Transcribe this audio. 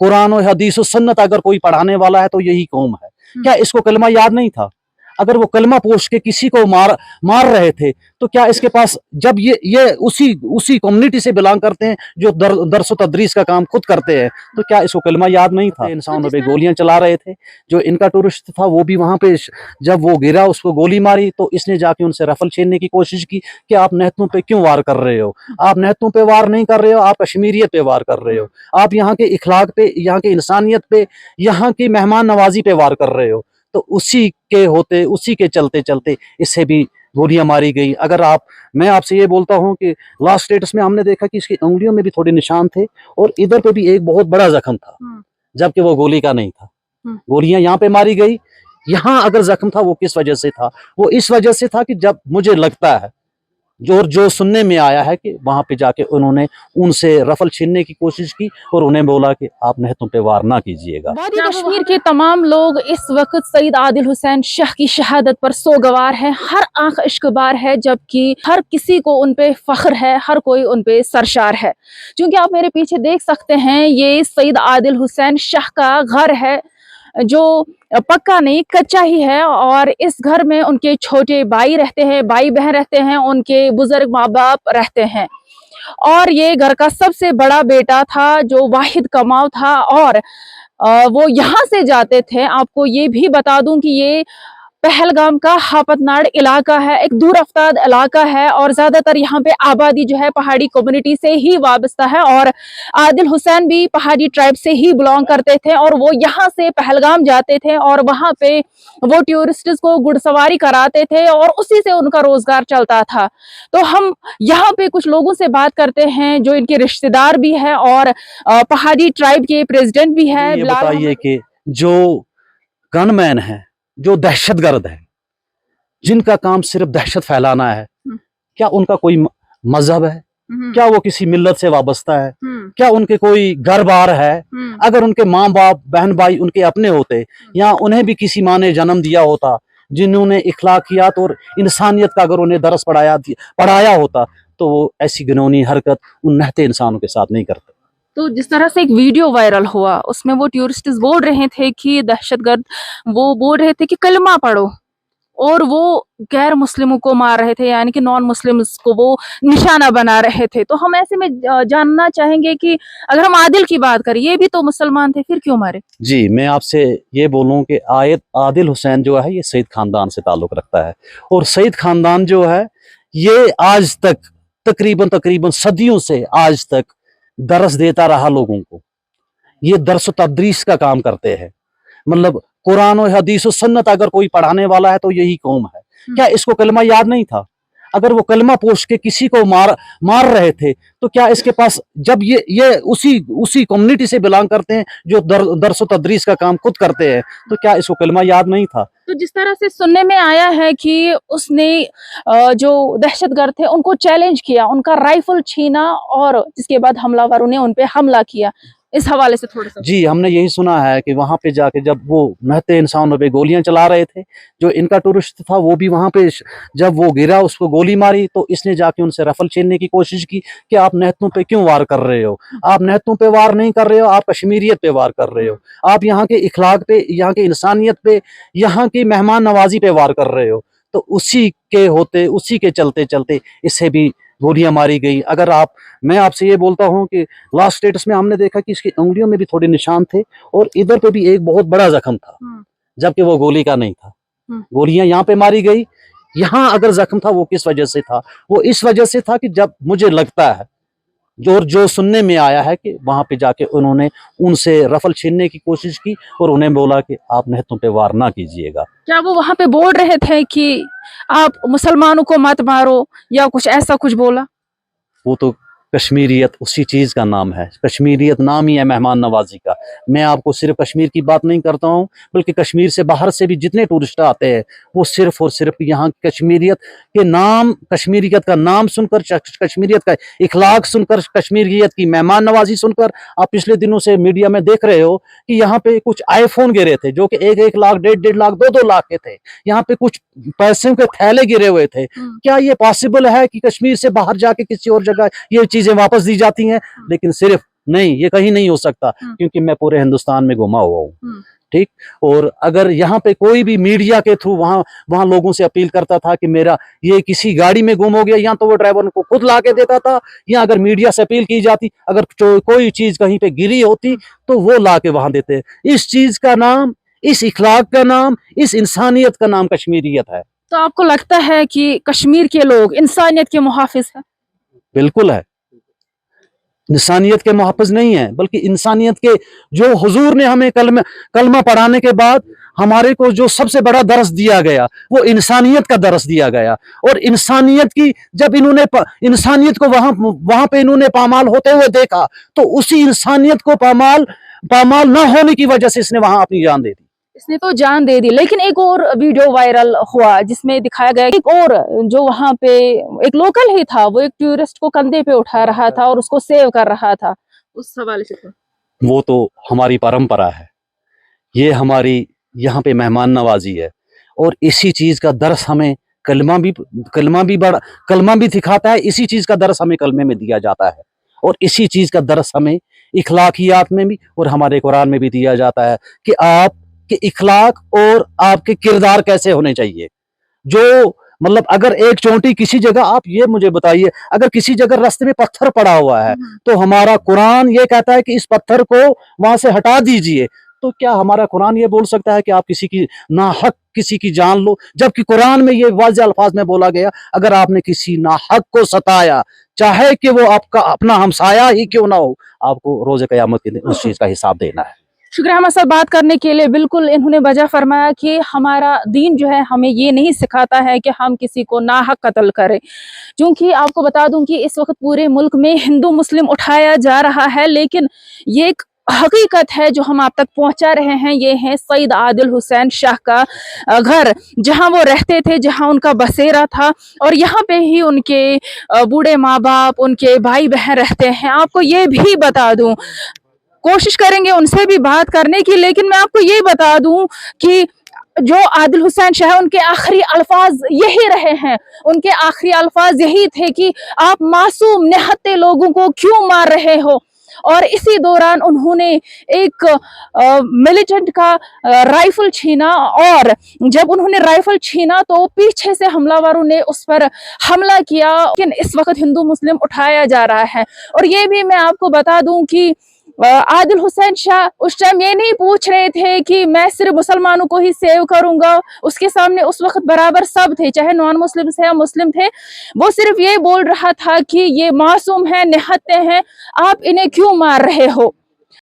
कुरान और हदीस और सुन्नत अगर कोई पढ़ाने वाला है तो यही कौम है। क्या इसको कलमा याद नहीं था? अगर वो कलमा पोष के किसी को मार रहे थे तो क्या इसके पास, जब ये उसी कम्युनिटी से बिलोंग करते हैं जो दरस व तदरीस का काम खुद करते हैं, तो क्या इसको कलमा याद नहीं था? इंसानों पे गोलियां चला रहे थे। जो इनका टूरिस्ट था वो भी वहां पे, जब वो गिरा उसको गोली मारी तो इसने जाके उनसे रफल छीनने की कोशिश की कि आप नहतों पे क्यों वार कर रहे हो? आप नहतों पे वार नहीं कर रहे हो, आप कश्मीरियत पे वार कर रहे हो, आप यहाँ के इखलाक पे, यहाँ के इंसानियत पे, यहाँ की मेहमान नवाजी पे वार कर रहे हो। तो उसी के चलते चलते इससे भी गोलियां मारी गई। मैं आपसे ये बोलता हूं कि लास्ट स्टेटस में हमने देखा कि इसकी उंगलियों में भी थोड़े निशान थे और इधर पे भी एक बहुत बड़ा जख्म था, जबकि वो गोली का नहीं था। गोलियां यहाँ पे मारी गई। यहाँ अगर जख्म था वो किस वजह से था? वो इस वजह से था कि जब मुझे लगता है जो सुनने में आया है कि वहां पे जाके उन्होंने उनसे रफल छीनने की कोशिश की और उन्हें बोला कि आप नहतों पे वार ना कीजिएगा। वादी कश्मीर के तमाम लोग इस वक्त सईद आदिल हुसैन शाह की शहादत पर सोगवार है। हर आंख इश्कबार है, जबकि हर किसी को उन पे फख्र है, हर कोई उन पे सरशार है। क्योंकि आप मेरे पीछे देख सकते हैं, ये सईद आदिल हुसैन शाह का घर है, जो पक्का नहीं कच्चा ही है। और इस घर में उनके छोटे भाई रहते हैं, भाई बहन रहते हैं, उनके बुजुर्ग माँ बाप रहते हैं। और ये घर का सबसे बड़ा बेटा था जो वाहिद कमाव था, और वो यहाँ से जाते थे। आपको ये भी बता दूं कि ये पहलगाम का हापतनाड़ इलाका है, एक दूर अफ्ताद इलाका है, और ज्यादातर यहाँ पे आबादी जो है पहाड़ी कम्युनिटी से ही वाबस्ता है। और आदिल हुसैन भी पहाड़ी ट्राइब से ही बिलोंग करते थे, और वो यहाँ से पहलगाम जाते थे और वहाँ पे वो टूरिस्ट्स को घुड़सवारी कराते थे और उसी से उनका रोजगार चलता था। तो हम यहाँ पे कुछ लोगों से बात करते हैं जो इनके रिश्तेदार भी है और पहाड़ी ट्राइब के प्रेसिडेंट भी है। ये बताइए कि जो गनमैन है, जो दहशतगर्द है, जिनका काम सिर्फ दहशत फैलाना है, क्या उनका कोई मजहब है? क्या वो किसी मिल्लत से वाबस्ता है? क्या उनके कोई घर बार है? अगर उनके माँ बाप बहन भाई उनके अपने होते, या उन्हें भी किसी माँ ने जन्म दिया होता जिन्होंने इखलाकियात और इंसानियत का अगर उन्हें दरस पढ़ाया होता, तो वो ऐसी घिनौनी हरकत उन नहते इंसानों के साथ नहीं करते। तो जिस तरह से एक वीडियो वायरल हुआ, उसमें वो टूरिस्ट बोल रहे थे कि दहशतगर्द, वो बोल रहे थे कि कलमा पढ़ो, और वो गैर मुस्लिमों को मार रहे थे, यानी कि नॉन मुस्लिम्स को वो निशाना बना रहे थे। तो हम ऐसे में जानना चाहेंगे कि अगर हम आदिल की बात करें, ये भी तो मुसलमान थे, फिर क्यों मारे? जी, मैं आपसे ये बोलूं कि आदिल हुसैन जो है ये सईद खानदान से ताल्लुक रखता है, और सईद खानदान जो है ये आज तक तकरीबन सदियों से आज तक दरस देता रहा लोगों को। ये दरस तदरीस का काम करते हैं, मतलब कुरान और हदीस और सुन्नत अगर कोई पढ़ाने वाला है तो यही कौम है। क्या इसको कलमा याद नहीं था? अगर वो कलमा पोष के किसी को मार रहे थे तो क्या इसके पास, जब ये उसी कम्युनिटी से बिलोंग करते हैं जो दरस व तदरीस का काम खुद करते हैं, तो क्या इसको कलमा याद नहीं था? तो जिस तरह से सुनने में आया है कि उसने जो दहशतगर्द थे उनको चैलेंज किया, उनका राइफल छीना, और जिसके बाद हमलावरों ने उन पे हमला किया। इस हवाले से थोड़ा सा। जी, हमने यही सुना है कि वहां पे जाके जब वो नहते इंसानों पे गोलियां चला रहे थे, जो इनका टूरिस्ट था वो भी वहां पे, जब वो गिरा उसको गोली मारी तो इसने जाके उनसे रफल छीनने की कोशिश की कि आप नहतों पे क्यों वार कर रहे हो? आप नहतों पे वार नहीं कर रहे हो, आप कश्मीरियत पे वार कर रहे हो, आप यहाँ के इखलाक पे, यहाँ के इंसानियत पे, यहाँ की मेहमान नवाजी पे वार कर रहे हो। तो उसी के चलते चलते इससे भी गोलियां मारी गई। मैं आपसे ये बोलता हूं कि लास्ट स्टेटस में हमने देखा कि इसकी उंगलियों में भी थोड़े निशान थे और इधर पे भी एक बहुत बड़ा जख्म था, जबकि वो गोली का नहीं था। गोलियां यहाँ पे मारी गई। यहाँ अगर जख्म था वो किस वजह से था? वो इस वजह से था कि जब मुझे लगता है जो सुनने में आया है कि वहां पे जाके उन्होंने उनसे रफल छीनने की कोशिश की और उन्हें बोला कि आप नहतों पे वार ना कीजिएगा। क्या वो वहां पे बोल रहे थे कि आप मुसलमानों को मत मारो, या कुछ ऐसा कुछ बोला? वो तो कश्मीरियत उसी चीज़ का नाम है। कश्मीरियत नाम ही है मेहमान नवाजी का। मैं आपको सिर्फ कश्मीर की बात नहीं करता हूँ, बल्कि कश्मीर से बाहर से भी जितने टूरिस्ट आते हैं वो सिर्फ और सिर्फ यहाँ कश्मीरियत के नाम, कश्मीरियत का नाम सुनकर, कश्मीरियत का इखलाक सुनकर, कश्मीरियत की मेहमान नवाजी सुनकर, आप पिछले दिनों से मीडिया में देख रहे हो कि यहाँ पे कुछ आईफोन गिरे थे जो कि 1-1 लाख, 1.5 लाख, 2-2 लाख के थे। यहाँ पे कुछ पैसे के थैले गिरे हुए थे। क्या ये पॉसिबल है कि कश्मीर से बाहर जाके किसी और जगह ये चीजें वापस दी जाती हैं? लेकिन सिर्फ नहीं, ये कहीं नहीं हो सकता, क्योंकि मैं पूरे हिंदुस्तान में घुमा हुआ हूँ, ठीक। और अगर यहाँ पे कोई भी मीडिया के थ्रू वहाँ लोगों से अपील करता था कि मेरा ये किसी गाड़ी में गुम हो गया, या तो वो ड्राइवर को खुद ला के देता था, या अगर मीडिया से अपील की जाती, अगर कोई चीज कहीं पे गिरी होती तो वो ला के वहां देते। इस चीज का नाम, इस इखलाक का नाम, इस इंसानियत का नाम कश्मीरियत है। तो आपको लगता है कि कश्मीर के लोग इंसानियत के मुहाफिज हैं? बिल्कुल है, इंसानियत के मुहाफिज नहीं है, बल्कि इंसानियत के, जो हुजूर ने हमें कलमा पढ़ाने के बाद हमारे को जो सबसे बड़ा दर्स दिया गया, वो इंसानियत का दर्स दिया गया। और इंसानियत की जब इन्होंने इंसानियत को वहां पे इन्होंने पामाल होते हुए देखा, तो उसी इंसानियत को पामाल ना होने की वजह से इसने वहां अपनी जान दे दी। इसने तो जान दे दी, लेकिन एक और वीडियो वायरल हुआ जिसमें दिखाया गया एक और जो वहां पे एक लोकल ही था, वो एक टूरिस्ट को कंधे पे उठा रहा था और उसको सेव कर रहा था। उस हवाले से वो तो हमारी परंपरा है, ये हमारी यहाँ पे मेहमान नवाजी है, और इसी चीज का दर्स हमें कलमा भी सिखाता है। इसी चीज का दर्स हमें कलमे में दिया जाता है, और इसी चीज का दर्स हमें इखलाकियात में भी और हमारे कुरान में भी दिया जाता है कि आपके इखलाक और आपके किरदार कैसे होने चाहिए। जो मतलब अगर एक चोटी किसी जगह, आप ये मुझे बताइए, अगर किसी जगह रास्ते में पत्थर पड़ा हुआ है तो हमारा कुरान ये कहता है कि इस पत्थर को वहां से हटा दीजिए, तो क्या हमारा कुरान ये बोल सकता है कि आप किसी की नाहक किसी की जान लो? जबकि कुरान में ये वाज़ेह अल्फाज में बोला गया, अगर आपने किसी नाहक को सताया, चाहे कि वो आपका अपना हमसाया ही क्यों ना हो, आपको रोज़े क़यामत के दिन उस चीज का हिसाब देना है। शुक्रिया हमारे साथ बात करने के लिए। बिल्कुल इन्होंने वजह फरमाया कि हमारा दीन जो है हमें ये नहीं सिखाता है कि हम किसी को नाहक कत्ल करें। क्योंकि आपको बता दूं कि इस वक्त पूरे मुल्क में हिंदू मुस्लिम उठाया जा रहा है, लेकिन ये एक हकीकत है जो हम आप तक पहुंचा रहे हैं। ये है सईद आदिल हुसैन शाह का घर, जहां वो रहते थे, जहां उनका बसेरा था, और यहाँ पे ही उनके बूढ़े माँ बाप, उनके भाई बहन रहते हैं। आपको ये भी बता दूं, कोशिश करेंगे उनसे भी बात करने की, लेकिन मैं आपको ये बता दूं कि जो आदिल हुसैन शाह है, उनके आखिरी अल्फाज यही रहे हैं। उनके आखिरी अल्फाज यही थे कि आप मासूम निहत्ते लोगों को क्यों मार रहे हो। और इसी दौरान उन्होंने एक मिलिटेंट का राइफल छीना, और जब उन्होंने राइफल छीना तो पीछे से हमलावरों ने उस पर हमला किया। लेकिन इस वक्त हिंदू मुस्लिम उठाया जा रहा है। और ये भी मैं आपको बता दूं कि आदिल हुसैन शाह उस टाइम ये नहीं पूछ रहे थे कि मैं सिर्फ मुसलमानों को ही सेव करूंगा। उसके सामने उस वक्त बराबर सब थे, चाहे नॉन मुस्लिम थे या मुस्लिम थे। वो सिर्फ ये बोल रहा था कि ये मासूम है, निहत्ते हैं, आप इन्हें क्यों मार रहे हो।